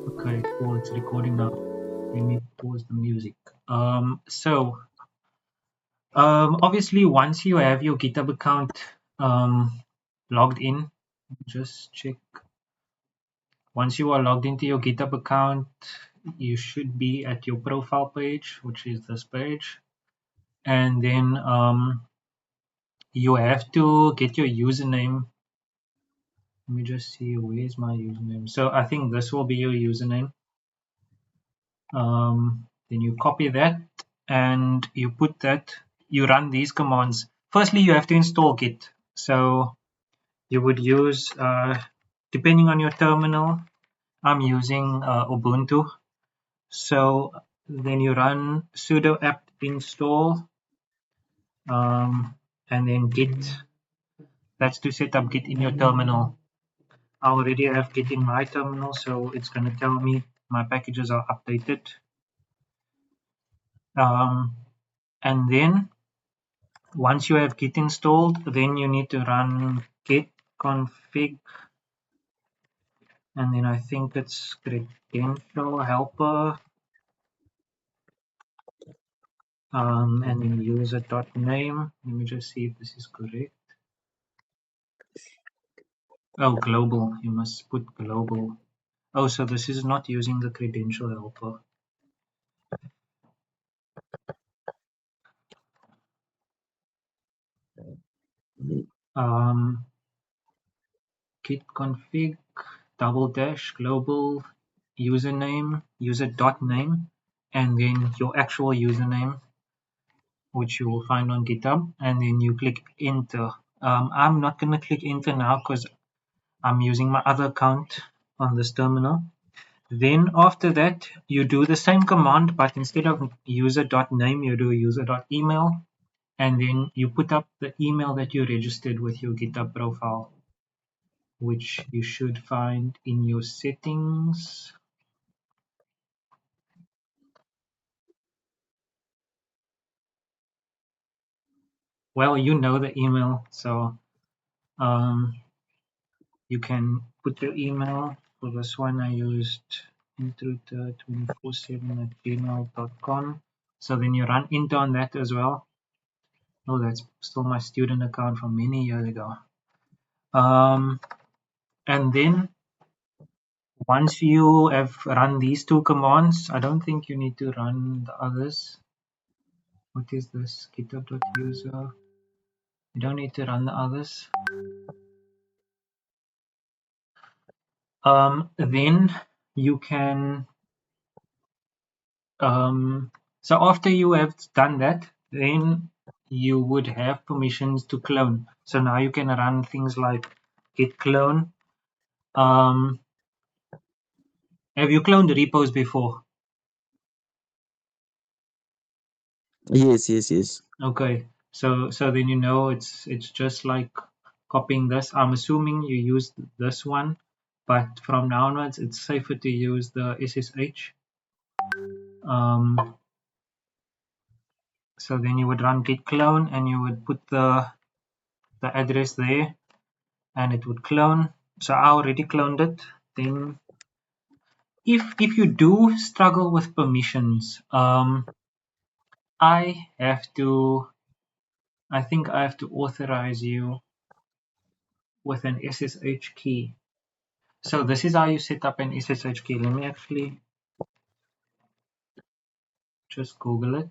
Okay, cool. It's recording now. Let me pause the music. Obviously, once you have your GitHub account logged in, just check. Once you are logged into your GitHub account, you should be at your profile page, which is this page, and then you have to get your username. Let me just see, where's my username? So I think this will be your username. Then you copy that and you put that, you run these commands. Firstly, you have to install Git. So you would use, depending on your terminal, I'm using Ubuntu. So then you run sudo apt install and then Git. That's to set up Git in your terminal. I already have Git in my terminal, so it's going to tell me my packages are updated. And then once you have Git installed, then you need to run git config, and then I think it's credential helper, and then user.name. Let me just see if this is correct. Oh, global. You must put global. Oh, so this is not using the credential helper. Git config -- global username, user.name, and then your actual username, which you will find on GitHub, and then you click enter. I'm not going to click enter now because I'm using my other account on this terminal. Then after that, you do the same command, but instead of user.name, you do user.email, and then you put up the email that you registered with your GitHub profile, which you should find in your settings. Well, you know the email, so you can put your email. For this one, I used intruder247@gmail.com. So then you run int on that as well. Oh, that's still my student account from many years ago. And then once you have run these two commands, I don't think you need to run the others. What is this? GitHub.user. You don't need to run the others. Then you can so after you have done that, then you would have permissions to clone. So now you can run things like git clone. Have you cloned repos before? Yes. Okay, so then you know it's just like copying this. I'm assuming you used this one, but from now onwards it's safer to use the SSH. So then you would run git clone and you would put the address there and it would clone. So I already cloned it. Then if you do struggle with permissions, I think I have to authorize you with an SSH key. So this is how you set up an SSH key. Let me actually just Google it.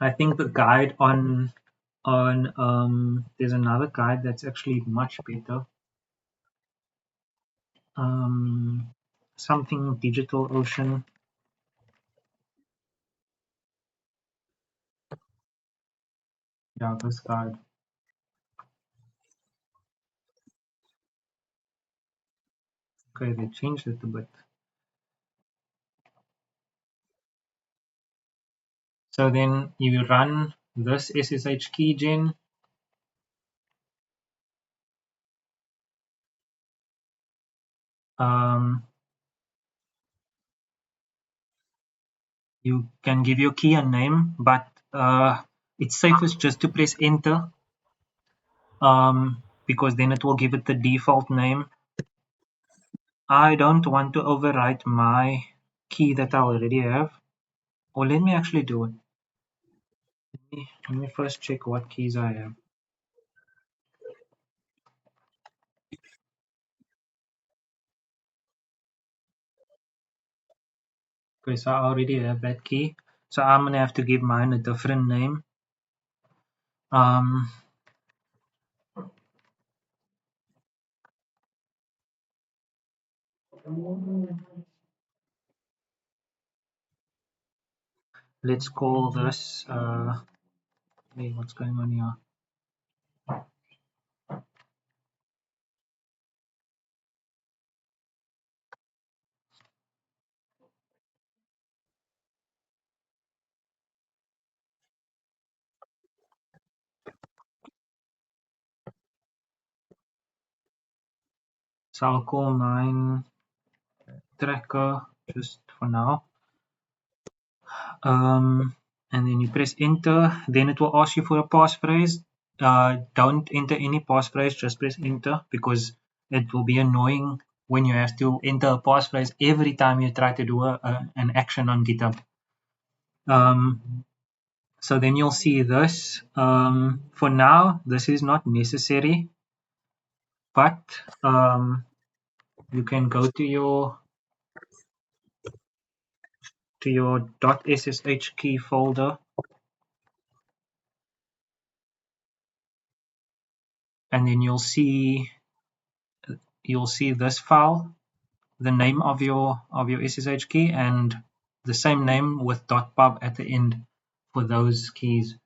I think the guide on there's another guide that's actually much better. Something DigitalOcean. Yeah, this guide. Okay, they changed it a bit. So then you run this SSH keygen. You can give your key a name, but it's safest just to press enter, because then it will give it the default name. I don't want to overwrite my key that I already have. Or let me actually do it. Let me first check what keys I have. Okay, so I already have that key. So I'm gonna have to give mine a different name. Um, let's call this. Hey, what's going on here? So I'll call mine tracker just for now. And then you press enter. Then it will ask you for a passphrase. Don't enter any passphrase, just press enter, because it will be annoying when you have to enter a passphrase every time you try to do an action on GitHub. So then you'll see this. For now, this is not necessary, but you can go to your .ssh key folder, and then you'll see this file, the name of your SSH key, and the same name with .pub at the end for those keys.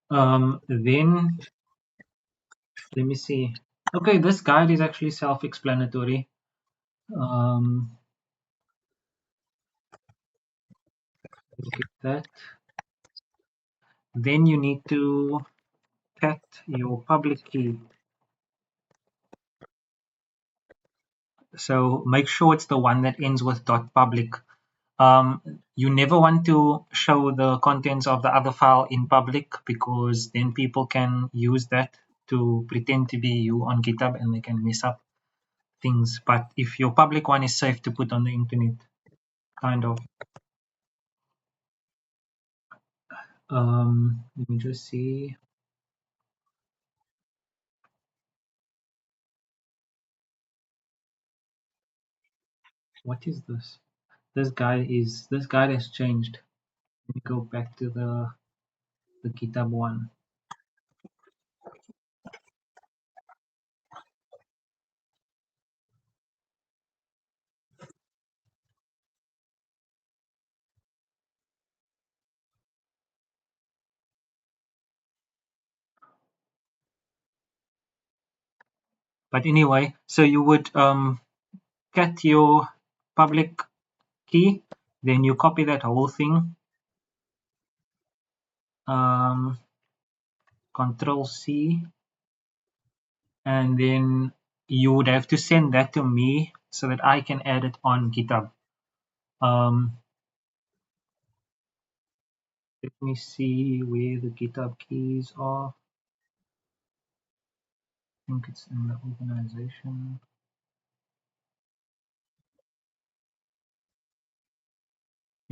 Then let me see. Okay, this guide is actually self-explanatory. Look at that. Then you need to cat your public key. So make sure it's the one that ends with .public. You never want to show the contents of the other file in public, because then people can use that to pretend to be you on GitHub and they can mess up things. But if your public one is safe to put on the internet, kind of. Let me just see. What is this? This guide has changed. Let me go back to the GitHub one. But anyway, so you would cat your public key, then you copy that whole thing, Control C, and then you would have to send that to me so that I can add it on GitHub. Let me see where the GitHub keys are. I think it's in the organization.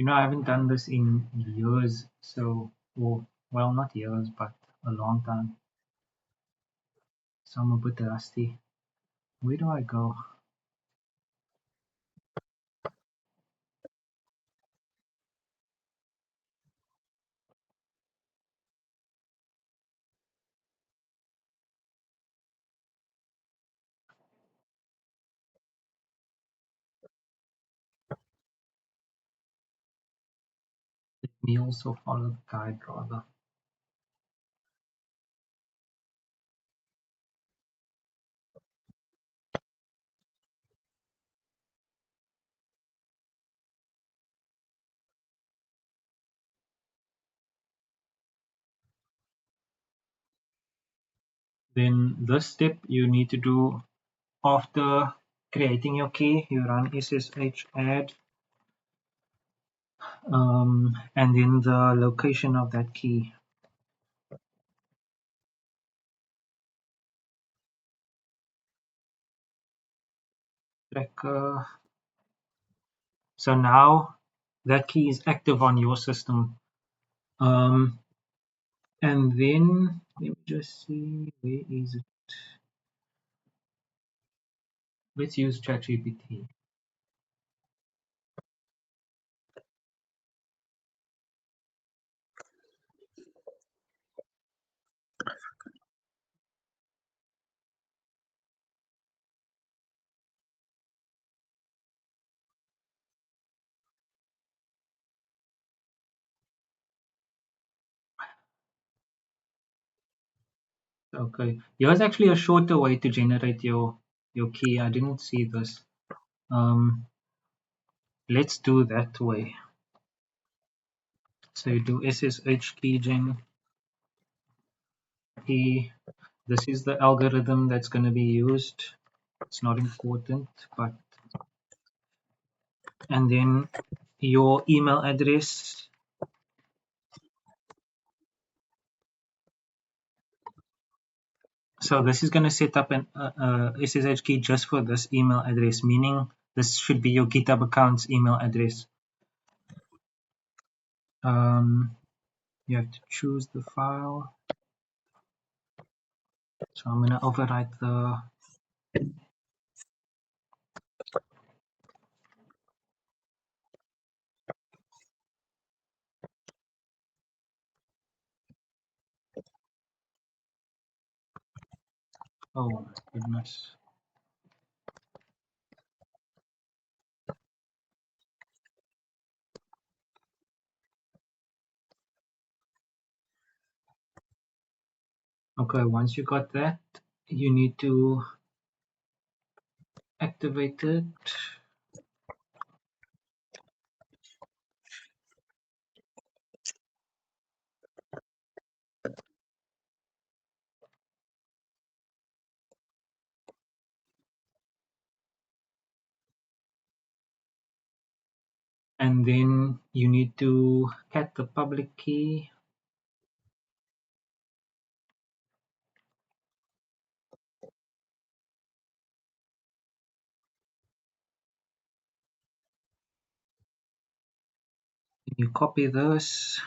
I haven't done this in years, so, well, not years, but a long time. So I'm a bit rusty. Where do I go? Let me also follow the guide rather. Then this step you need to do after creating your key. You run ssh add, and then the location of that key. tracker. So now that key is active on your system. And then let me just see, where is it? Let's use ChatGPT. Okay, here's actually a shorter way to generate your key. I didn't see this. Let's do that way. So you do SSH keygen key. This is the algorithm that's going to be used. It's not important, but and then your email address. So this is going to set up an SSH key just for this email address, meaning this should be your GitHub account's email address. You have to choose the file. So I'm going to overwrite the oh my goodness. Okay, once you got that, you need to activate it. And then you need to cat the public key. You copy this,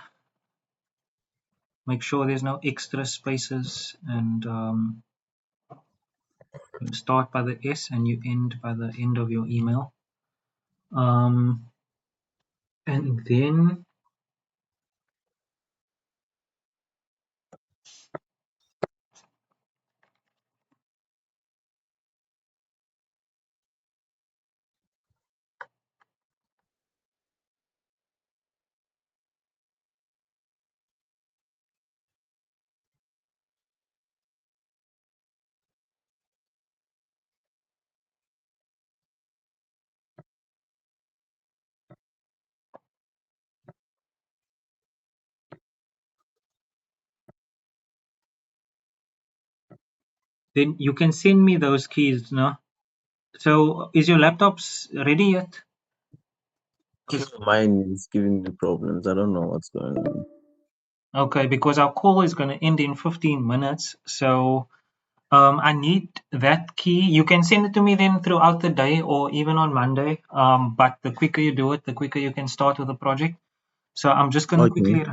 make sure there's no extra spaces, and you start by the S and you end by the end of your email. And then you can send me those keys now. So is your laptop's ready yet? Mine is giving me problems. I don't know what's going on. Okay, because our call is going to end in 15 minutes. So I need that key. You can send it to me then throughout the day or even on Monday. But the quicker you do it, the quicker you can start with the project. So I'm just going to Okay. quickly,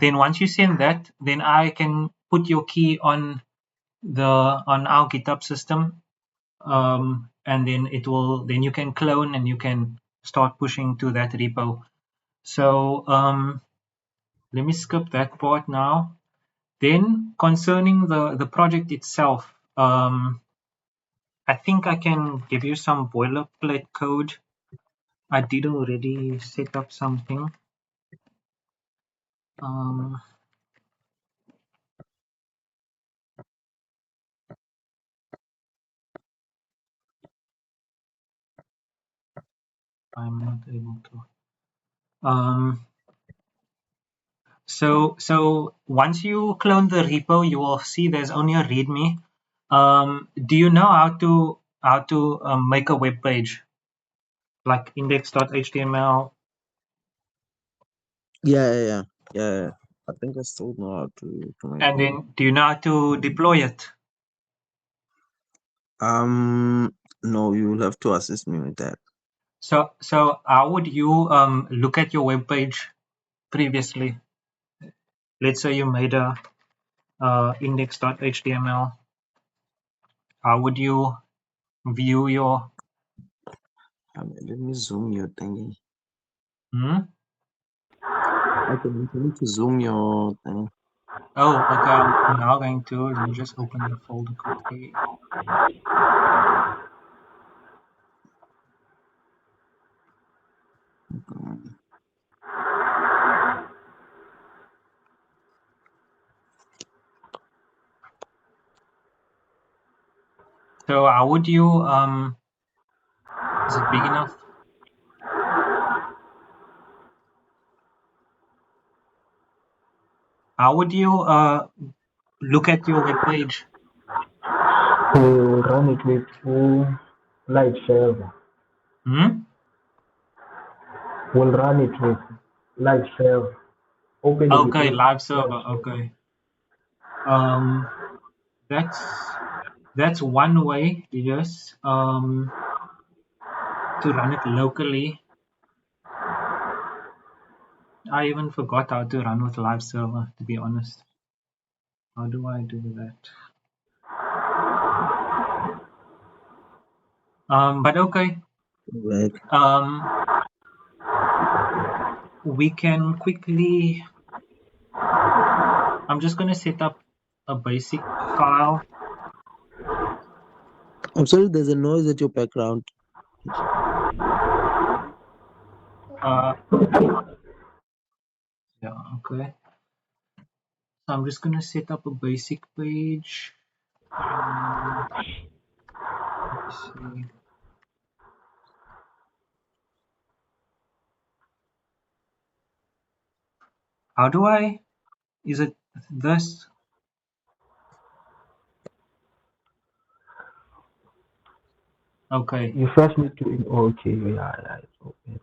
then once you send that, then I can put your key on our GitHub system. And then you can clone and you can start pushing to that repo. So let me skip that part now. Then concerning the project itself, I think I can give you some boilerplate code. I did already set up something. I'm not able to. So once you clone the repo, you will see there's only a README. Do you know how to make a web page like index.html? Yeah. I think I still know how to make And one. then do you know how to deploy it? No, you will have to assist me with that. So how would you look at your web page previously? Let's say you made a index.html. How would you view your? Let me zoom your thingy. Hmm? Okay, you need to zoom your thing. Oh, okay. I'm now going to let me just open the folder quickly. So how would you is it big enough? How would you look at your web page? We'll run it with full live server. Hmm? We'll run it with live server. Open it with Okay, live live server. server. Okay. Um, that's one way, yes. To run it locally. I even forgot how to run with live server, to be honest. How do I do that? But okay. Right. Um, we can quickly. I'm just gonna set up a basic file. I'm sorry, there's a noise at your background. Uh, yeah, okay. So I'm just gonna set up a basic page. Let's see. How do I? Is it this? Okay. You first need to, okay, yeah, it's open.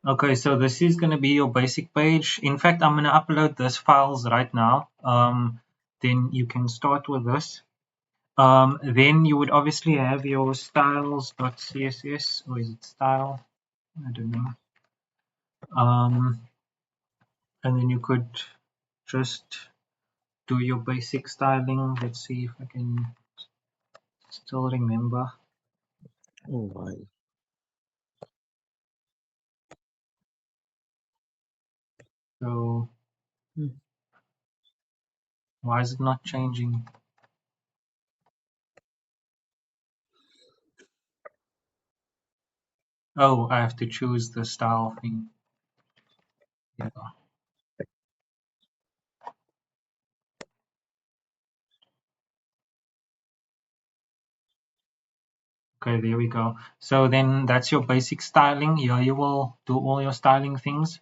Okay, so this is going to be your basic page. In fact, I'm going to upload this files right now. Then you can start with this. Then you would obviously have your styles.css, or is it style? I don't know. And then you could just do your basic styling. Let's see if I can still remember. Oh my. So why is it not changing? Oh, I have to choose the style thing. Yeah. Okay, there we go. So then that's your basic styling. Here you will do all your styling things.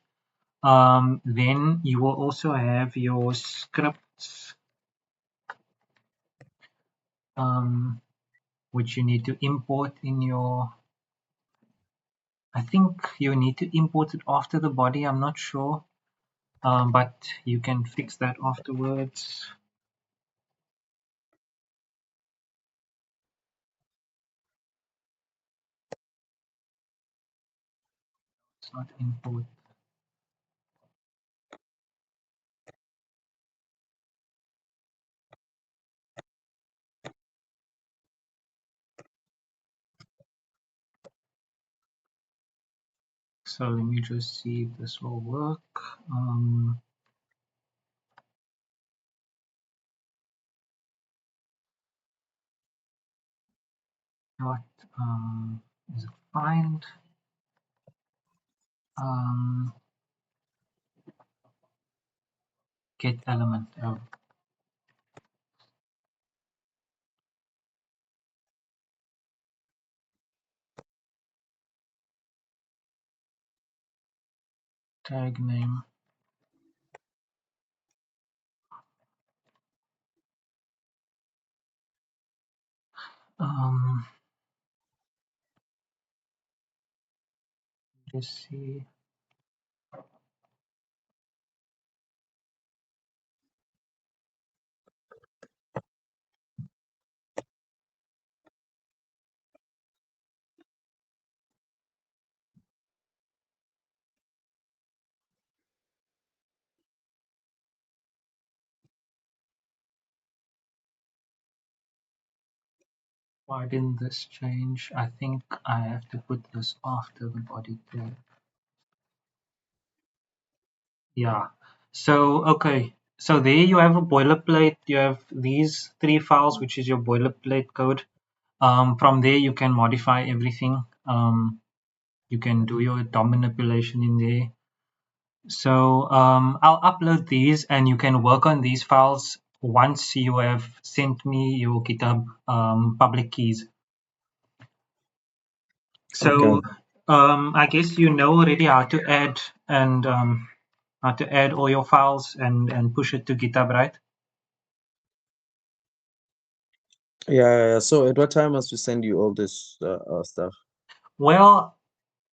Then you will also have your scripts, which you need to import in your. I think you need to import it after the body. I'm not sure, but you can fix that afterwards. It's not import. So let me just see if this will work. What is it? Find get element. Oh, tag name. Um, just see. Why didn't this change? I think I have to put this after the body tag. Yeah. So, okay. So there you have a boilerplate. You have these 3 files, which is your boilerplate code. From there, you can modify everything. You can do your DOM manipulation in there. So I'll upload these and you can work on these files once you have sent me your GitHub public keys. So Okay. I guess you know already how to add and how to add all your files and push it to GitHub, right? Yeah. So at what time must we send you all this stuff? Well,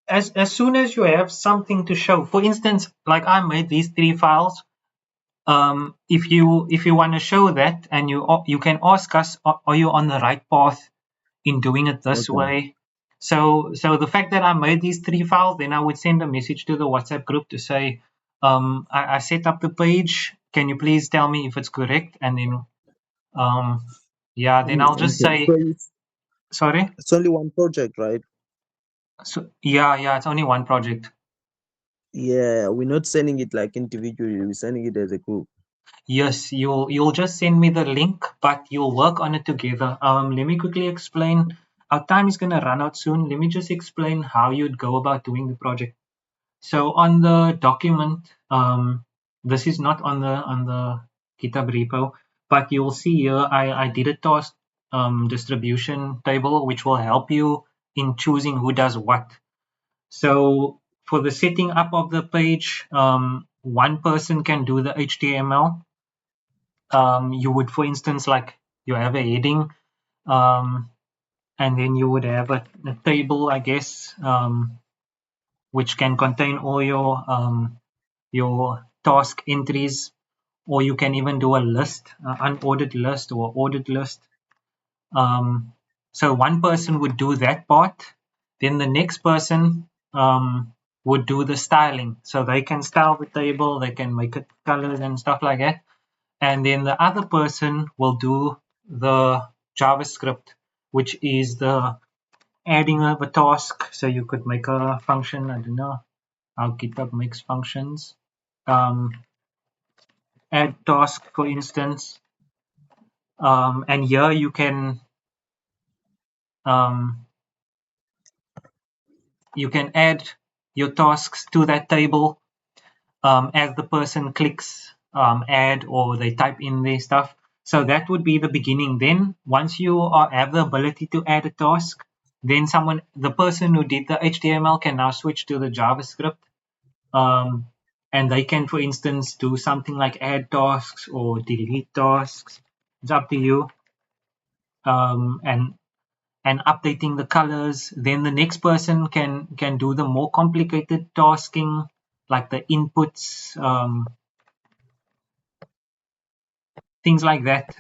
as soon as you have something to show, for instance, like I made these 3 files. If you want to show that, and you can ask us, are you on the right path in doing it this Okay. way? So the fact that I made these 3 files, then I would send a message to the WhatsApp group to say, I set up the page. Can you please tell me if it's correct? And then yeah, then I'll just Okay. say So sorry. it's only one project, right? So yeah, it's only one project. Yeah, we're not sending it like individually. We're sending it as a group. Yes, you'll just send me the link, but you'll work on it together. Let me quickly explain. Our time is gonna run out soon. Let me just explain how you'd go about doing the project. So on the document, this is not on the GitHub repo, but you'll see here I did a task distribution table, which will help you in choosing who does what. So for the setting up of the page, one person can do the HTML. You would, for instance, like you have a heading, um, and then you would have a table, I guess, which can contain all your task entries, or you can even do a list, unordered list or ordered list. So one person would do that part, then the next person would do the styling. So they can style the table, they can make it colors and stuff like that. And then the other person will do the JavaScript, which is the adding of a task. So you could make a function. I don't know how GitHub makes functions. Add task, for instance, and here um, you can add your tasks to that table as the person clicks add or they type in their stuff. So that would be the beginning. Then once you have the ability to add a task, then the person who did the HTML can now switch to the JavaScript. Um, and they can, for instance, do something like add tasks or delete tasks. It's up to you. And updating the colors. Then the next person can do the more complicated tasking, like the inputs, things like that.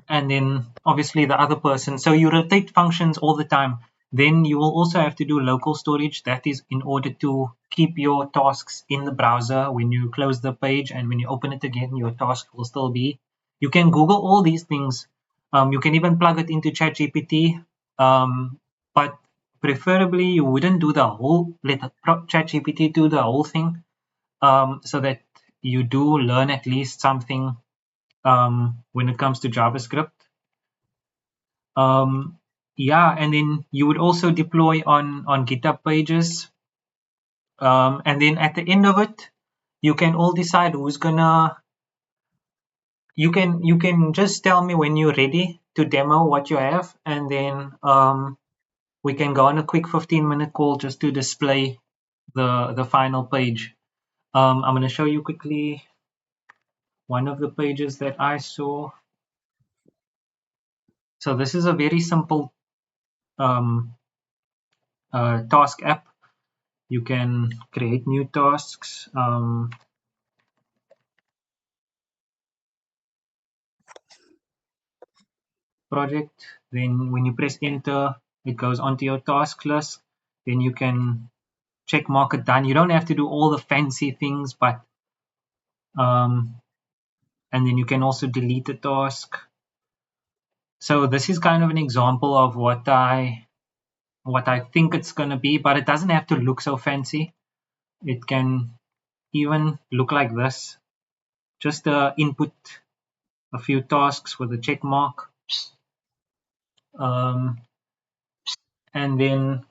And then obviously the other person. So you rotate functions all the time. Then you will also have to do local storage. That is in order to keep your tasks in the browser when you close the page, and when you open it again, your task will still be. You can Google all these things. You can even plug it into ChatGPT. But preferably you wouldn't do the whole, let ChatGPT do the whole thing, so that you do learn at least something when it comes to JavaScript. Um, yeah, and then you would also deploy on GitHub pages, and then at the end of it, you can all decide who's gonna. You can just tell me when you're ready to demo what you have, and then we can go on a quick 15-minute call just to display the final page. I'm gonna show you quickly one of the pages that I saw. So this is a very simple um, task app. You can create new tasks, project. Then when you press enter, it goes onto your task list. Then you can check mark it done. You don't have to do all the fancy things, but and then you can also delete the task. So this is kind of an example of what I think it's going to be, but it doesn't have to look so fancy. It can even look like this. Just input a few tasks with a check mark. And then,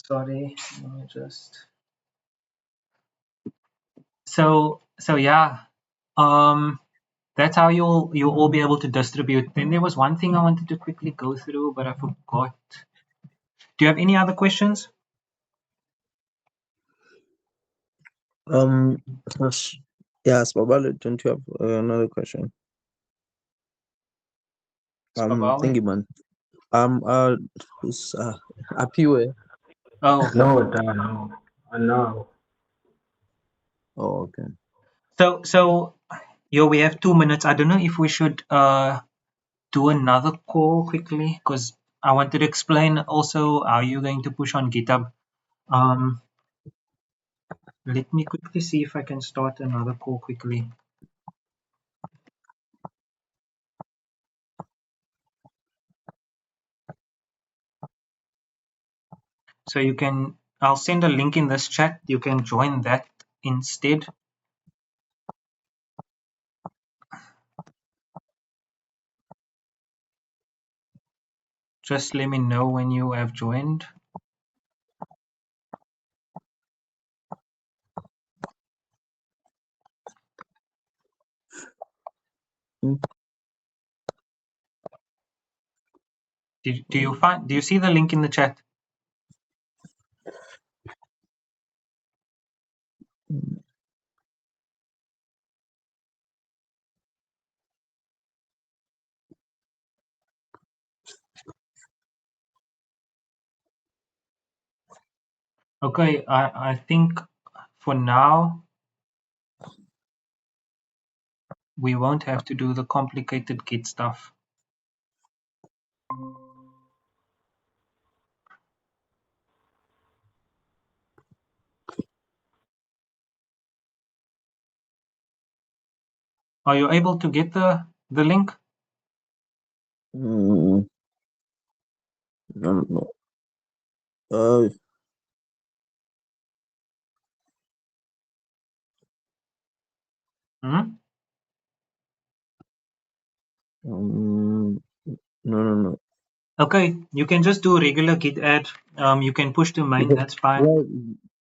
sorry, let me just. So yeah, that's how you'll all be able to distribute. Then there was one thing I wanted to quickly go through, but I forgot. Do you have any other questions? Um, yes, Babalo, don't you have another question? Thank you, man. Who's Apiwe? Oh, No, no, no. Oh, okay. so we have 2 minutes. I don't know if we should do another call quickly because I wanted to explain also how you're going to push on GitHub. Let me quickly see if I can start another call quickly. So you can, I'll send a link in this chat. You can join that instead. Just let me know when you have joined. Mm. Do you see the link in the chat? Okay, I think for now we won't have to do the complicated Git stuff. Are you able to get the link? No, no. Hmm? No. Okay, you can just do regular Git add. You can push to main, that's fine. Well,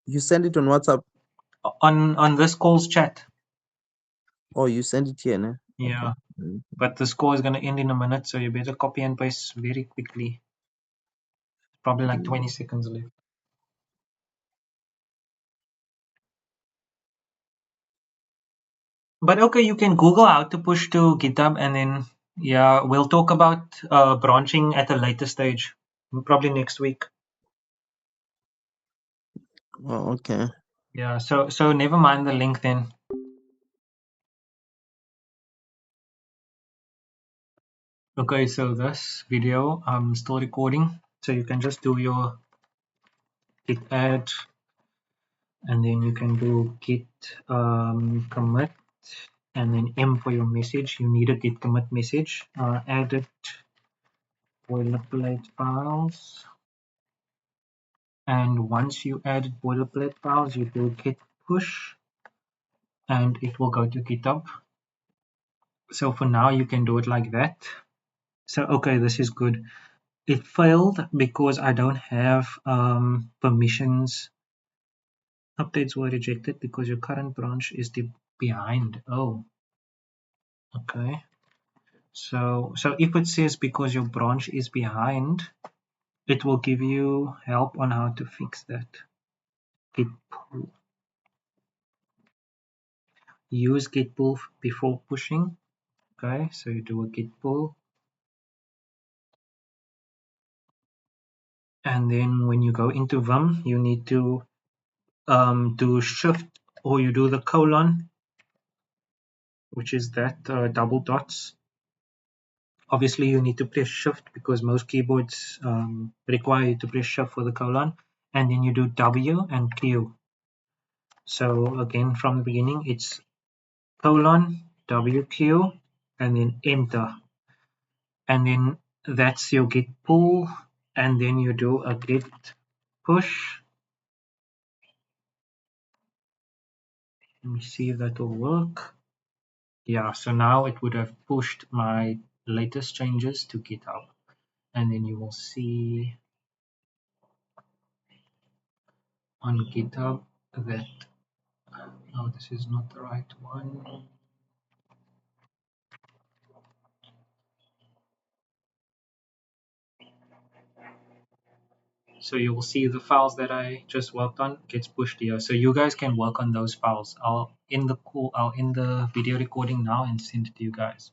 you send it on WhatsApp. On this call's chat. Oh, you send it here, ne? Yeah, Okay. but this call is going to end in a minute, so you better copy and paste very quickly. Probably like 20 seconds left. But okay, you can Google how to push to GitHub, and then yeah, we'll talk about branching at a later stage, probably next week. Oh, okay. Yeah, so never mind the link then. Okay, so this video I'm still recording, so you can just do your git add, and then you can do git commit, and then M for your message. You need a git commit message. Add boilerplate files, and once you add boilerplate files, you do git push, and it will go to GitHub. So for now, you can do it like that. So okay, this is good. It failed because I don't have permissions. Updates were rejected because your current branch is behind. Oh, okay. So if it says because your branch is behind, it will give you help on how to fix that. Git pull. Use git pull before pushing. Okay, so you do a git pull, and then when you go into Vim, you need to do shift, or you do the colon, which is that double dots. Obviously, you need to press shift because most keyboards require you to press shift for the colon, and then you do W and Q. So again, from the beginning, it's colon WQ and then enter. and then that's your git pull, and then you do a git push. Let me see if that will work. Yeah, so now it would have pushed my latest changes to GitHub, and then you will see on GitHub that, oh, this is not the right one. So you will see the files that I just worked on gets pushed here. So you guys can work on those files. I'll end the video recording now and send it to you guys.